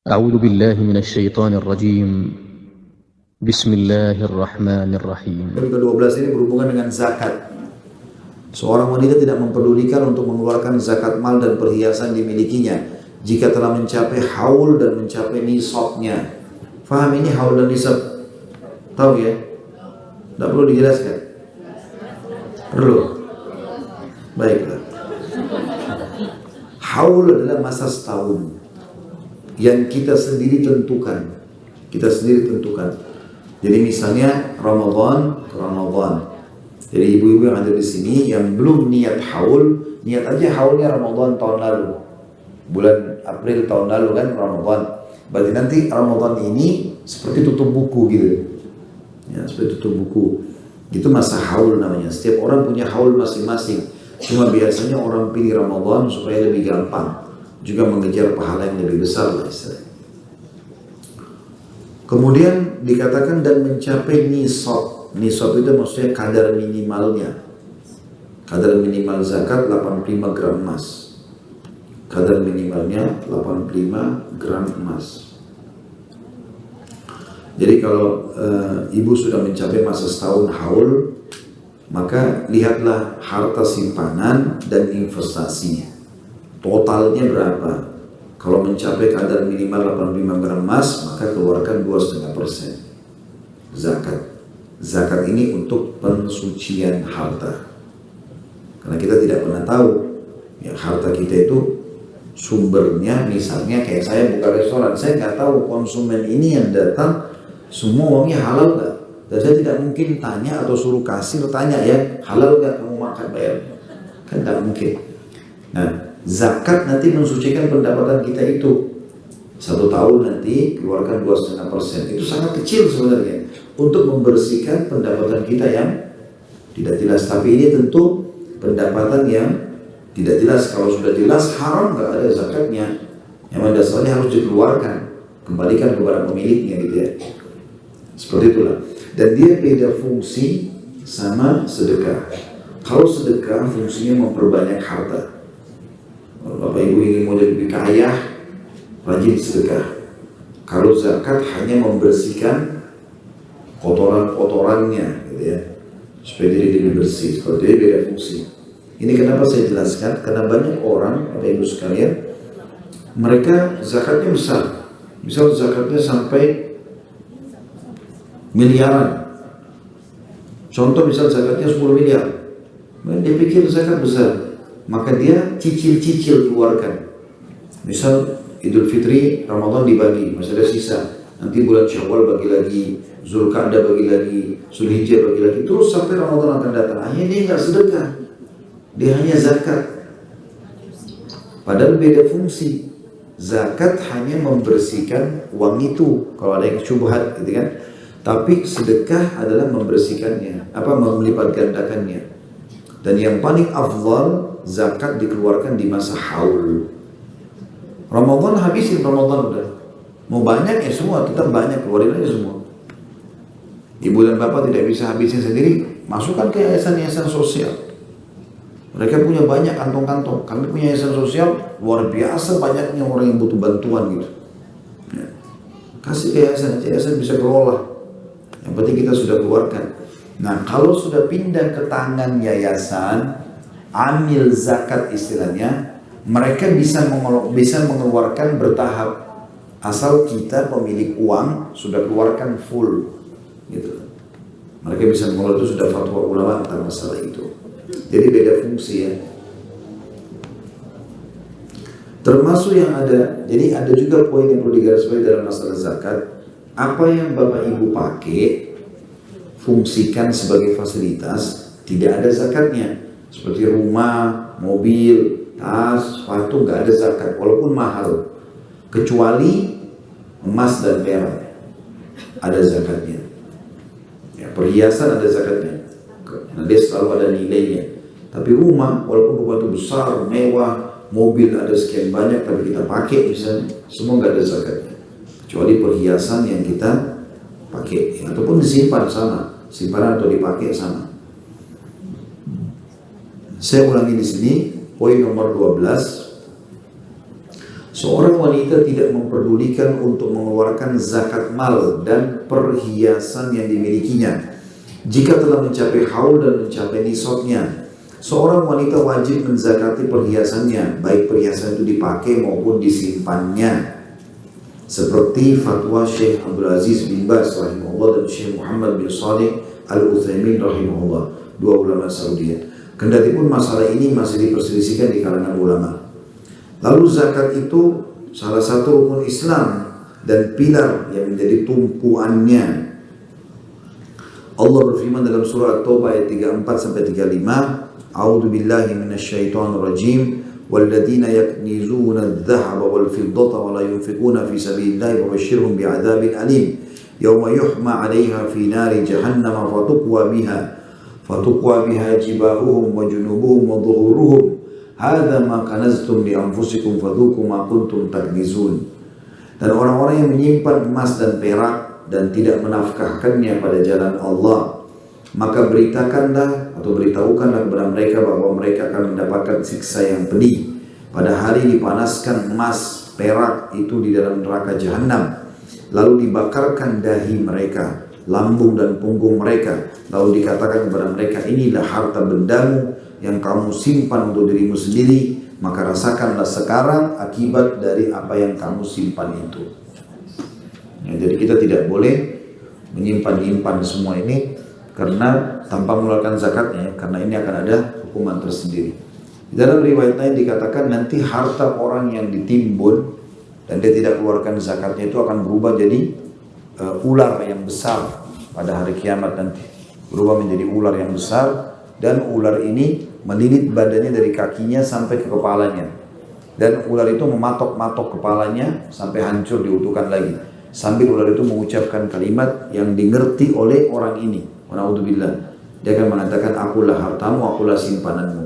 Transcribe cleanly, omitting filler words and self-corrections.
أعوذ بالله من الشيطان الرجيم بسم الله الرحمن الرحيم. Ke-12 ini berhubungan dengan zakat. Seorang wanita tidak memperdulikan untuk mengeluarkan zakat mal dan perhiasan dimilikinya jika telah mencapai haul dan mencapai nisabnya. Faham ini haul dan nisab? Tahu ya? Tidak perlu dijelaskan? Perlu? Baiklah. Haul adalah masa setahun yang kita sendiri tentukan. Jadi misalnya Ramadan ke Ramadan. Jadi ibu-ibu yang ada di sini yang belum niat haul, niat aja haulnya Ramadan tahun lalu. Bulan April tahun lalu kan Ramadan. Berarti nanti Ramadan ini seperti tutup buku gitu. Ya, seperti tutup buku. Itu masa haul namanya. Setiap orang punya haul masing-masing. Cuma biasanya orang pilih Ramadan supaya lebih gampang. Juga mengejar pahala yang lebih besar lah istilahnya. Kemudian dikatakan dan mencapai nisab. Nisab itu maksudnya kadar minimalnya. Kadar minimal zakat 85 gram emas. Kadar minimalnya 85 gram emas. Jadi kalau ibu sudah mencapai masa setahun haul, maka lihatlah harta simpanan dan investasinya. Totalnya berapa? Kalau mencapai kadar minimal 85 gram emas, maka keluarkan 2,5% zakat. Zakat ini untuk pensucian harta. Karena kita tidak pernah tahu ya, harta kita itu sumbernya, misalnya kayak saya buka restoran, saya nggak tahu konsumen ini yang datang semua uangnya halal nggak. Dan saya tidak mungkin tanya atau suruh kasir tanya ya, halal nggak kamu makan bayar? Kan nggak mungkin. Nah, zakat nanti mensucikan pendapatan kita itu. 1 tahun nanti keluarkan 2,5%. Itu sangat kecil sebenarnya untuk membersihkan pendapatan kita yang tidak jelas. Tapi ini tentu pendapatan yang tidak jelas. Kalau sudah jelas haram, nggak ada zakatnya. Yang dasarnya harus dikeluarkan, kembalikan kepada pemiliknya gitu ya. Seperti itulah. Dan dia beda fungsi sama sedekah. Kalau sedekah fungsinya memperbanyak harta. Bapak Ibu ingin mau jadi lebih kaya, rajin sedekah. Kalau zakat hanya membersihkan kotoran-kotorannya, gitu ya, supaya diri lebih bersih. Seperti itu beda fungsi. Ini kenapa saya jelaskan? Karena banyak orang, Bapak Ibu sekalian, mereka zakatnya besar. Misal zakatnya sampai miliaran. Contoh misal zakatnya 10 miliar. Dia pikir zakat besar. Maka dia cicil-cicil keluarkan. Misal Idul Fitri, Ramadan dibagi, masih ada sisa. Nanti bulan Syawal bagi lagi, Zulqa'dah bagi lagi, Zulhijjah bagi lagi. Terus sampai Ramadan akan datang. Akhirnya dia nggak sedekah, dia hanya zakat. Padahal beda fungsi. Zakat hanya membersihkan uang itu, kalau ada yang syubhat, gitu kan. Tapi sedekah adalah membersihkannya, melipat gandakannya. Dan yang paling afdal, zakat dikeluarkan di masa haul. Ramadan habisin, Ramadan udah. Mau banyak ya semua, tetap banyak, keluarin aja semua. Ibu dan bapak tidak bisa habisin sendiri, masukkan ke yayasan-yayasan sosial. Mereka punya banyak kantong-kantong. Kami punya yayasan sosial, luar biasa banyaknya orang yang butuh bantuan gitu. Ya. Kasih ke yayasan, yayasan bisa kelola. Yang penting kita sudah keluarkan. Nah, kalau sudah pindah ke tangan yayasan, amil zakat istilahnya, mereka bisa mengeluarkan bertahap. Asal kita pemilik uang sudah keluarkan full, gitu. Mereka bisa mengelola, itu sudah fatwa ulama tentang masalah itu. Jadi beda fungsi ya. Termasuk yang ada, jadi ada juga poin yang perlu digarisbawahi dalam masalah zakat. Apa yang Bapak Ibu pakai, fungsikan sebagai fasilitas, tidak ada zakatnya. Seperti rumah, mobil, tas, sepatu, nggak ada zakat walaupun mahal. Kecuali emas dan perak ada zakatnya. Ya, perhiasan ada zakatnya. Nah, dia selalu ada nilainya. Tapi rumah, walaupun rumah itu besar, mewah, mobil ada sekian banyak, tapi kita pakai misalnya, semua nggak ada zakatnya. Kecuali perhiasan yang kita pakai, ataupun disimpan sama, simpanan atau dipakai sama. Saya ulangi di sini, poin nomor 12. Seorang wanita tidak memperdulikan untuk mengeluarkan zakat mal dan perhiasan yang dimilikinya. Jika telah mencapai haul dan mencapai nisabnya, seorang wanita wajib menzakati perhiasannya, baik perhiasan itu dipakai maupun disimpannya. Seperti fatwa Syekh Abdul Aziz bin Baz rahimahullah dan Syekh Muhammad bin Shalih Al-Utsaimin rahimahullah, dua ulama Saudi. Kendati pun masalah ini masih diperselisihkan di kalangan ulama. Lalu zakat itu salah satu rukun Islam dan pilar yang menjadi tumpuannya. Allah berfirman dalam surah At-Taubah ayat 34 sampai 35, A'udzu billahi minasyaitonir rajim, walladzina yaknizuna adh-dhahaba wal fiddata wa la yunfiquna fi sabilillahi fabashshirhum bi'adzabin alim, yawma yuhma 'alayha fi nari jahannam fatuqwa biha jibahuhum wa junubuhum wa dhuhuruhum. Hadza ma kanaztum li anfusikum fadhuku ma kuntum taknizun. Dan orang-orang yang menyimpan emas dan perak dan tidak menafkahkannya pada jalan Allah, maka beritahukanlah kepada mereka bahwa mereka akan mendapatkan siksa yang pedih pada hari dipanaskan emas perak itu di dalam neraka jahanam, lalu dibakarkan dahi mereka, lambung dan punggung mereka, lalu dikatakan kepada mereka, inilah harta bendamu yang kamu simpan untuk dirimu sendiri, maka rasakanlah sekarang akibat dari apa yang kamu simpan itu. Ya, jadi kita tidak boleh menyimpan semua ini karena tanpa mengeluarkan zakatnya, karena ini akan ada hukuman tersendiri. Di dalam riwayat lain dikatakan nanti harta orang yang ditimbun dan dia tidak keluarkan zakatnya itu akan berubah jadi ular yang besar pada hari kiamat nanti. Berubah menjadi ular yang besar, dan ular ini melilit badannya dari kakinya sampai ke kepalanya, dan ular itu mematok-matok kepalanya sampai hancur diutuhkan lagi, sambil ular itu mengucapkan kalimat yang dimengerti oleh orang ini. Wa'udzubillah. Dia akan mengatakan, akulah hartamu, akulah simpananmu.